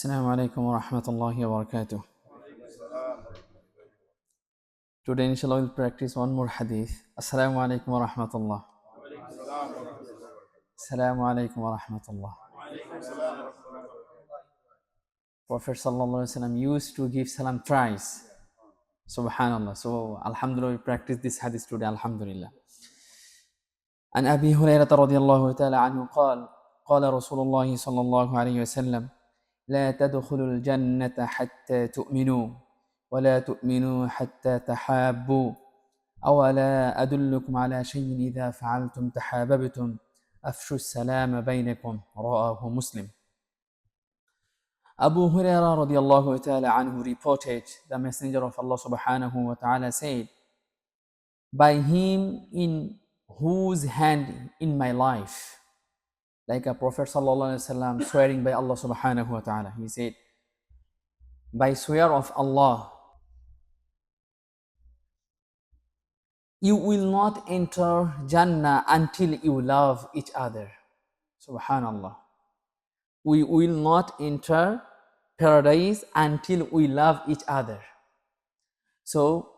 Assalamu Alaikum wa rahmatullahi wa barakatuh. Today inshallah we'll practice one more hadith. Assalamu Alaikum wa rahmatullah. Assalamu Alaikum wa rahmatullah. Prophet sallallahu alaihi wasallam used to give salam thrice. Subhanallah. So alhamdulillah we practice this hadith today. Alhamdulillah. عن أبي هريرة رضي الله تعالى عنه قال قال رسول الله صلى الله عليه وسلم لا تدخلوا الجنة حتى تؤمنوا ولا تؤمنوا حتى تحابوا أولا أدلكم على شيء إذا فعلتم تحاببتم أفشوا السلام بينكم رواه مسلم. Abu Hurairah radiallahu ta'ala anhu reported, the Messenger of Allah subhanahu wa ta'ala said, by him in whose hand in my life, like a Prophet sallallahu alaihi wasallam swearing by Allah subhanahu wa ta'ala, he said, by swear of Allah, you will not enter Jannah until you love each other. Subhanallah. We will not enter paradise until we love each other. So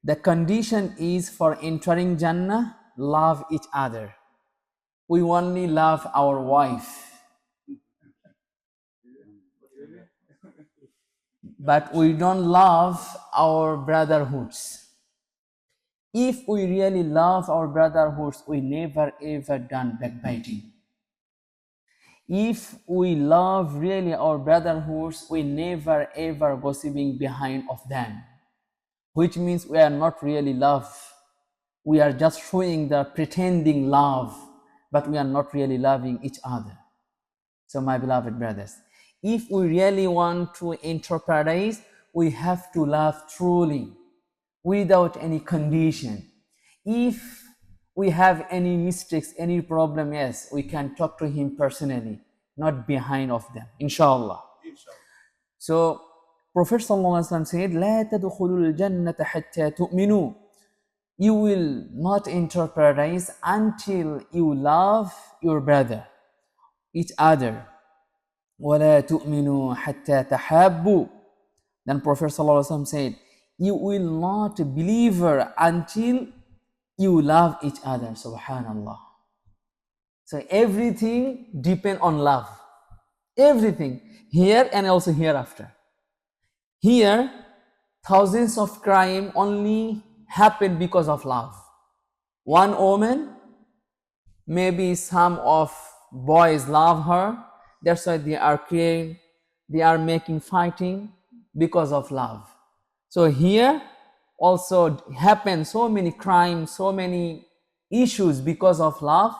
the condition is for entering Jannah, love each other. We only love our wife, but we don't love our brotherhoods. If we really love our brotherhoods, we never ever done backbiting. If we love really our brotherhoods, we never ever gossiping behind of them, which means we are not really love. We are just showing the pretending love, but we are not really loving each other. So my beloved brothers, if we really want to enter paradise, we have to love truly, without any condition. If we have any mistakes, any problem, yes, we can talk to him personally, not behind of them, inshallah. So Prophet sallallahu alaihi wasallam said, لا تدخلوا الجنة حتى تؤمنوا. You will not enter paradise until you love your brother, each other. ولا تؤمنوا حتى تحابوا. Then Prophet sallallahu alaihi wasallam said, you will not believe until you love each other. Subhanallah. So everything depends on love. Everything, here and also hereafter. Here, thousands of crime only happen because of love. One woman, maybe some of boys love her, that's why they are creating, they are making fighting because of love. So here also happen so many crimes, so many issues because of love.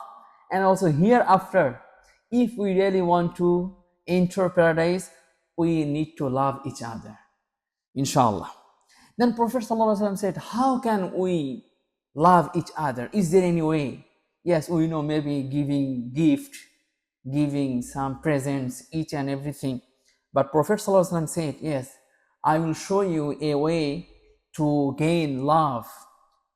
And also hereafter, if we really want to enter paradise, we need to love each other, inshallah. Then Prophet ﷺ said, how can we love each other? Is there any way? Yes, we know maybe giving gift, giving some presents, each and everything. But Prophet ﷺ said, yes, I will show you a way to gain love,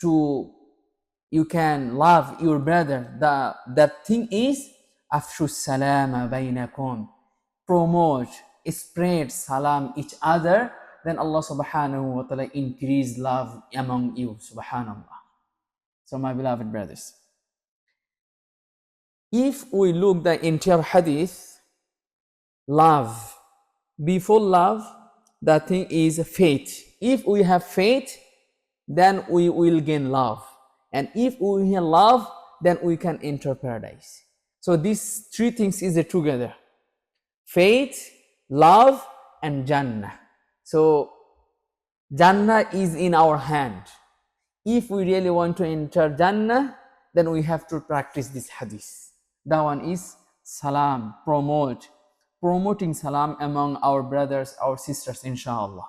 you can love your brother. That thing is afshu salama bainakum. Promote, spread salam each other, then Allah subhanahu wa ta'ala increase love among you. Subhanallah. So my beloved brothers, if we look the entire hadith, love, before love, the thing is faith. If we have faith, then we will gain love. And if we have love, then we can enter paradise. So these three things is together. Faith, love, and Jannah. So Jannah is in our hand. If we really want to enter Jannah, then we have to practice this hadith. That one is salam, promoting salam among our brothers, our sisters, inshallah.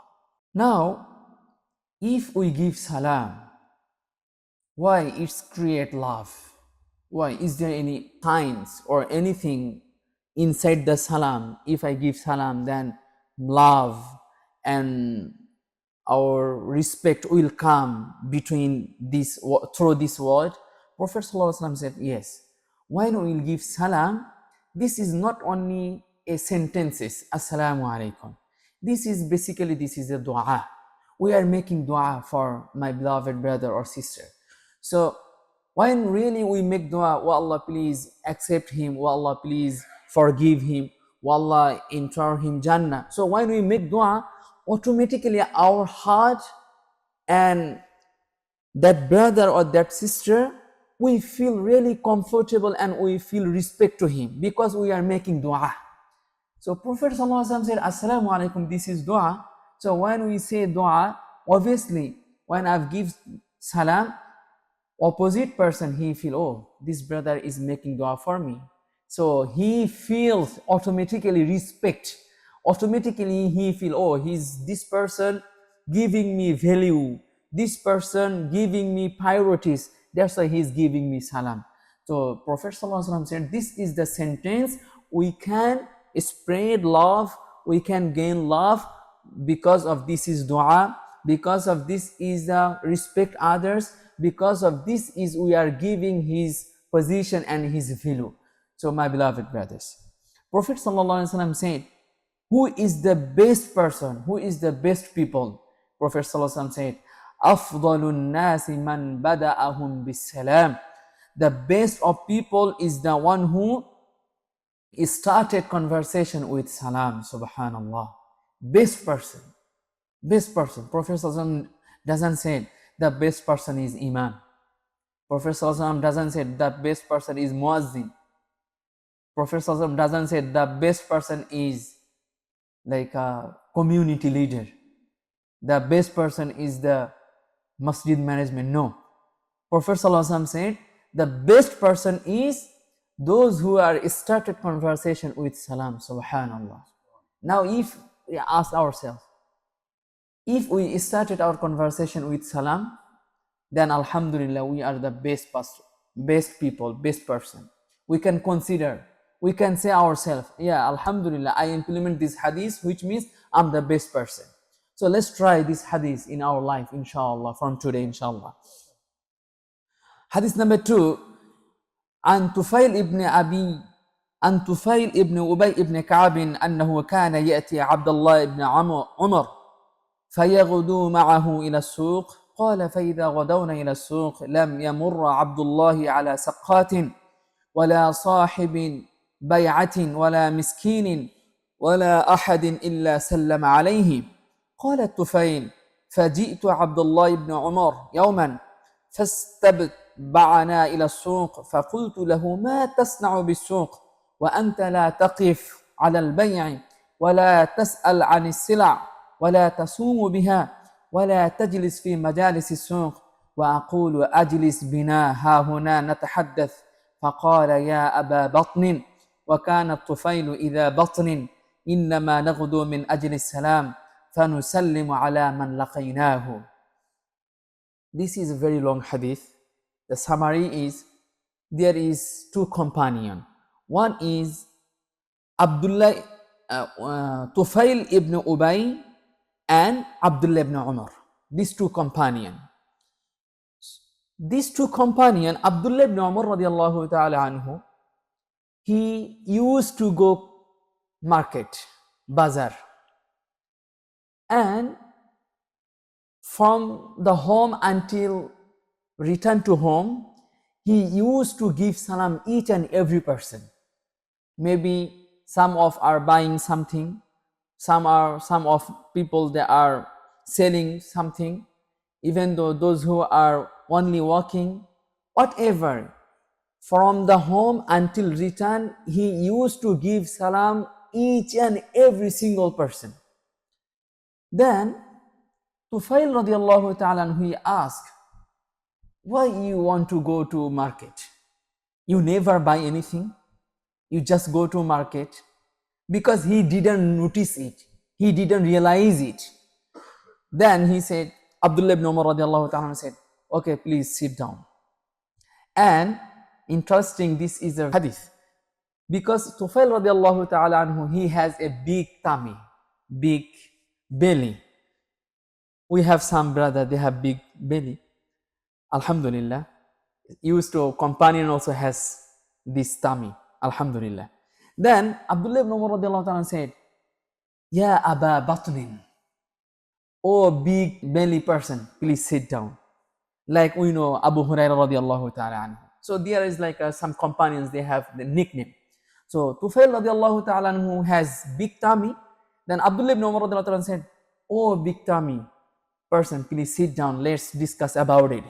Now, if we give salam, why it's create love? Why? Is there any signs or anything inside the salam? If I give salam, then love and our respect will come between this, through this word. Prophet ﷺ said, yes, when we will give salam, this is not only a sentences, Assalamu Alaikum. This is a dua. We are making dua for my beloved brother or sister. So when really we make dua, oh Allah, please accept him, oh Allah, please forgive him, oh Allah, enter him Jannah. So when we make dua, automatically our heart and that brother or that sister, we feel really comfortable and we feel respect to him because we are making dua. So Prophet ﷺ said, Assalamu Alaikum, this is dua. So when we say dua, obviously when I've give salam, opposite person, he feel, oh, this brother is making dua for me. So he feels automatically respect. Automatically he feel, oh, this person giving me value. This person giving me priorities. That's why he's giving me salam. So Prophet ﷺ said, this is the sentence we can spread love, we can gain love because of this is dua, because of this is respect others, because of this is we are giving his position and his value. So my beloved brothers, Prophet ﷺ said, who is the best person, who is the best people? Prophet ﷺ said, Afdalun nasi man bada'ahum bis salam. The best of people is the one who started conversation with salam. Subhanallah. Best person. Best person. Prophet ﷺ doesn't say the best person is imam. Prophet ﷺ doesn't say the best person is muazzin. Prophet ﷺ doesn't say the best person is like a community leader. The best person is the masjid management. No. Prophet ﷺ said the best person is those who are started conversation with salam. Subhanallah. Now if we ask ourselves, if we started our conversation with salam, then alhamdulillah we are the best person, best people, best person. We can consider, we can say ourselves, yeah, alhamdulillah, I implement this hadith, which means I'm the best person. So let's try this hadith in our life, inshallah, from today, inshallah. Hadith number 2, عن طفيل ابن أبي ابن كعب أنه كان يأتي عبد الله ابن عمر فيغدو معه إلى السوق. قال فإذا غدونا إلى السوق لم يمر عبد الله على سقات ولا صاحب بيعة ولا مسكين ولا أحد إلا سلم عليه. قال الطفيل فجئت عبد الله بن عمر يوما فاستتبعنا إلى السوق فقلت له ما تصنع بالسوق وأنت لا تقف على البيع ولا تسأل عن السلع ولا تصوم بها ولا تجلس في مجالس السوق. وأقول أجلس بنا ها هنا نتحدث. فقال يا أبا بطن وكان الطفيل إذا بطن إنما نغدو من أجل السلام فنسلم على من لقيناه. This is a very long hadith. The summary is, there is two companions. One is Abdullah, Tufail ibn Ubay and Abdullah ibn Umar. These two companions. Abdullah ibn Umar radiallahu ta'ala anhu, he used to go market, bazaar. And from the home until return to home, he used to give salam each and every person. Maybe some of are buying something, some of people that are selling something, even though those who are only walking, whatever. From the home until return, he used to give salam each and every single person. Then Tufail radiallahu ta'ala, he asked, why you want to go to market? You never buy anything, you just go to market. Because he didn't notice it, he didn't realize it. Then he said, Abdullah ibn Umar radiallahu ta'ala said, okay, please sit down. And interesting, this is a hadith, because Tufail radiallahu ta'ala anhu, he has a big tummy, big belly. We have some brother, they have big belly. Alhamdulillah. Used to companion also has this tummy. Alhamdulillah. Then Abdullah ibn Umar radiallahu ta'ala said, Ya Aba Batnin, oh big belly person, please sit down. Like we know Abu Hurairah radiallahu ta'ala anhu. So there is like some companions, they have the nickname. So Tufail radiallahu ta'ala anhu has big tummy. Then Abdullah ibn Umar radiallahu ta'ala said, oh big tummy person, please sit down, let's discuss about it.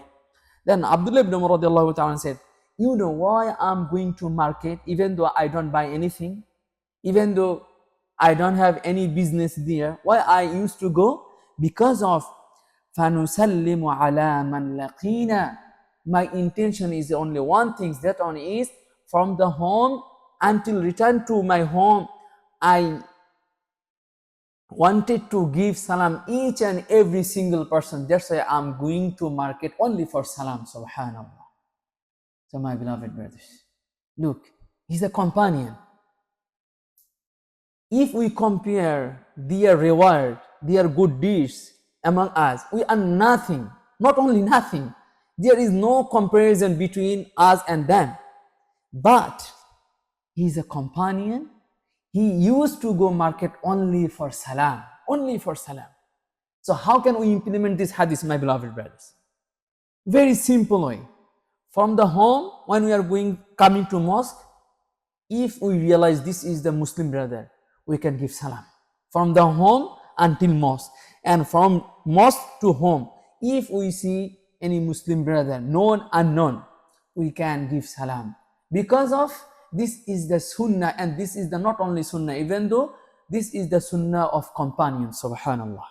Then Abdullah ibn Umar radiallahu ta'ala said, you know why I'm going to market even though I don't buy anything, even though I don't have any business there, why I used to go? Because of فَنُسَلِّمُ عَلَى مَنْ لَقِينَا. My intention is only one thing, that one is from the home until return to my home, I wanted to give salam each and every single person. That's why I'm going to market only for salam. Subhanallah. So my beloved brothers, look, he's a companion. If we compare their reward, their good deeds among us, we are nothing. Not only nothing, there is no comparison between us and them. But he's a companion. He used to go market only for salam. Only for salam. So how can we implement this hadith, my beloved brothers? Very simple way. From the home, when we are coming to mosque, if we realize this is the Muslim brother, we can give salam. From the home until mosque. And from mosque to home, if we see any Muslim brother, known, unknown, we can give salam. Because of this is the sunnah, and this is the not only sunnah, even though this is the sunnah of companions, subhanallah.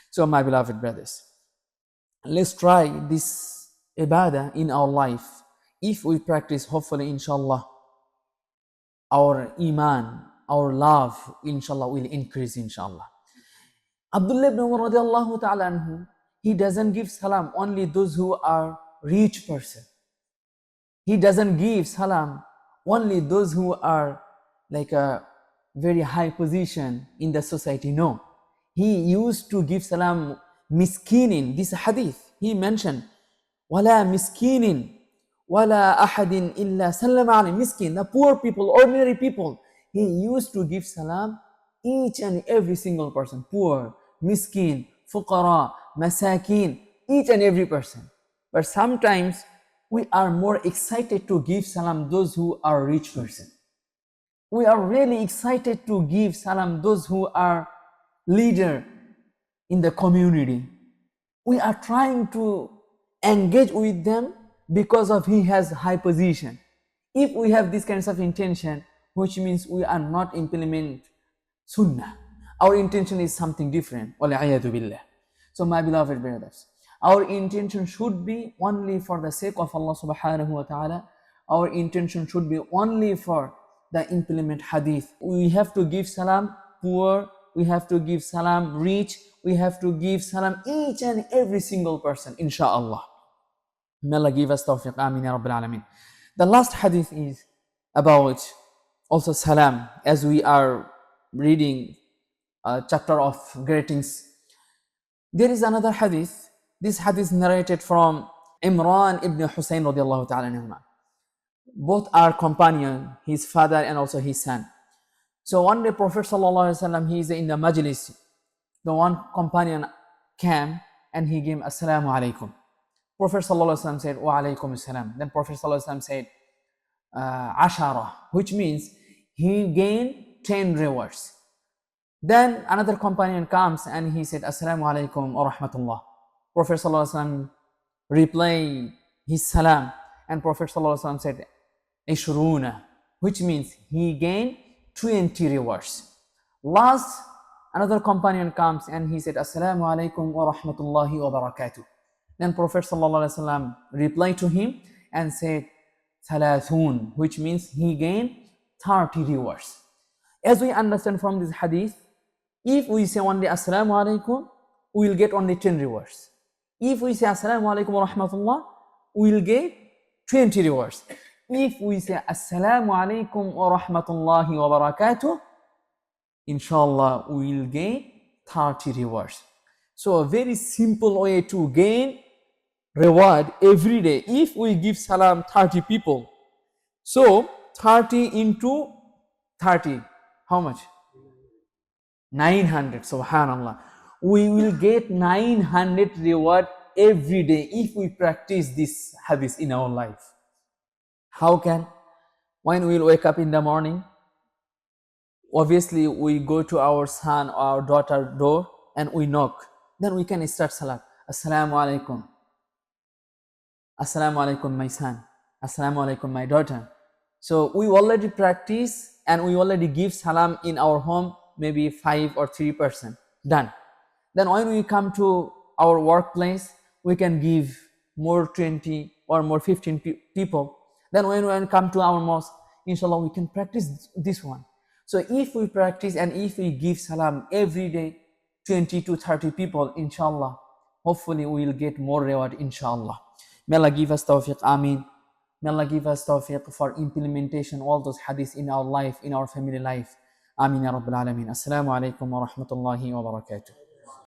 So my beloved brothers, let's try this ibadah in our life. If we practice, hopefully, inshallah, our iman, our love, inshallah, will increase, inshallah. Abdullah ibn Umar radiallahu ta'ala anhu, he doesn't give salam only those who are rich person. He doesn't give salam only those who are like a very high position in the society. No. He used to give salam miskinin. This hadith, he mentioned, wala miskinin, wala ahadin illa sallama alayhi. Miskin, the poor people, ordinary people. He used to give salam each and every single person. Poor, miskin, fuqara, masakin, each and every person. But sometimes we are more excited to give salam those who are rich person. We are really excited to give salam those who are leader in the community. We are trying to engage with them because of he has high position. If we have this kinds of intention, which means we are not implement sunnah. Our intention is something different. Wal'iyadu billah. So my beloved brothers, our intention should be only for the sake of Allah subhanahu wa ta'ala. Our intention should be only for the implement hadith. We have to give salam poor, we have to give salam rich, we have to give salam each and every single person, insha'Allah. May Allah give us tawfiq, amin ya rabbil alameen. The last hadith is about also salam, as we are reading a chapter of greetings. There is another hadith. This hadith narrated from Imran ibn Hussein radiallahu ta'ala anhuma. Both are companion, his father and also his son. So one day Prophet sallallahu alaihi wasallam, he is in the majlis. The one companion came and he gave Assalamu Alaikum. Prophet sallallahu alaihi wasallam said, Wa alaikum assalam. Then Prophet sallallahu alaihi wasallam said, Ashara, which means he gained 10 rewards. Then another companion comes and he said, Assalamu alaikum wa rahmatullah. Prophet sallallahu alaihi wasallam replied his salam, and Prophet sallallahu alaihi wasallam said, Ishruna, which means he gained 20 rewards. Last, another companion comes and he said, Assalamu alaikum wa rahmatullahi wa barakatuh. Then Prophet sallallahu alaihi wasallam replied to him and said, Thalathun, which means he gained 30 rewards. As we understand from this hadith, if we say only Assalamu alaikum, we will get only 10 rewards. If we say Assalamu alaikum wa rahmatullah, we will get 20 rewards. If we say Assalamu alaikum wa rahmatullahi wa barakatuh, inshallah we will get 30 rewards. So a very simple way to gain reward every day. If we give salam 30 people, so 30 into 30. How much? 900. Subhanallah. We will get 900 reward every day if we practice this habits in our life. How can? When we wake up in the morning, obviously we go to our son or our daughter door and we knock. Then we can start salat. Assalamu alaikum. Assalamu alaikum, my son. Assalamu alaikum, my daughter. So we already practice and we already give salam in our home, maybe 5 or 3%. Done. Then when we come to our workplace, we can give more 20 or more 15 people. Then when we come to our mosque, inshallah, we can practice this one. So if we practice and if we give salam every day, 20 to 30 people, inshallah, hopefully we will get more reward, inshallah. May Allah give us tawfiq, ameen. May Allah give us tawfiq for implementation all those hadiths in our life, in our family life. Ameen ya Rabbil Alameen. Assalamu alaikum wa rahmatullahi wa barakatuh.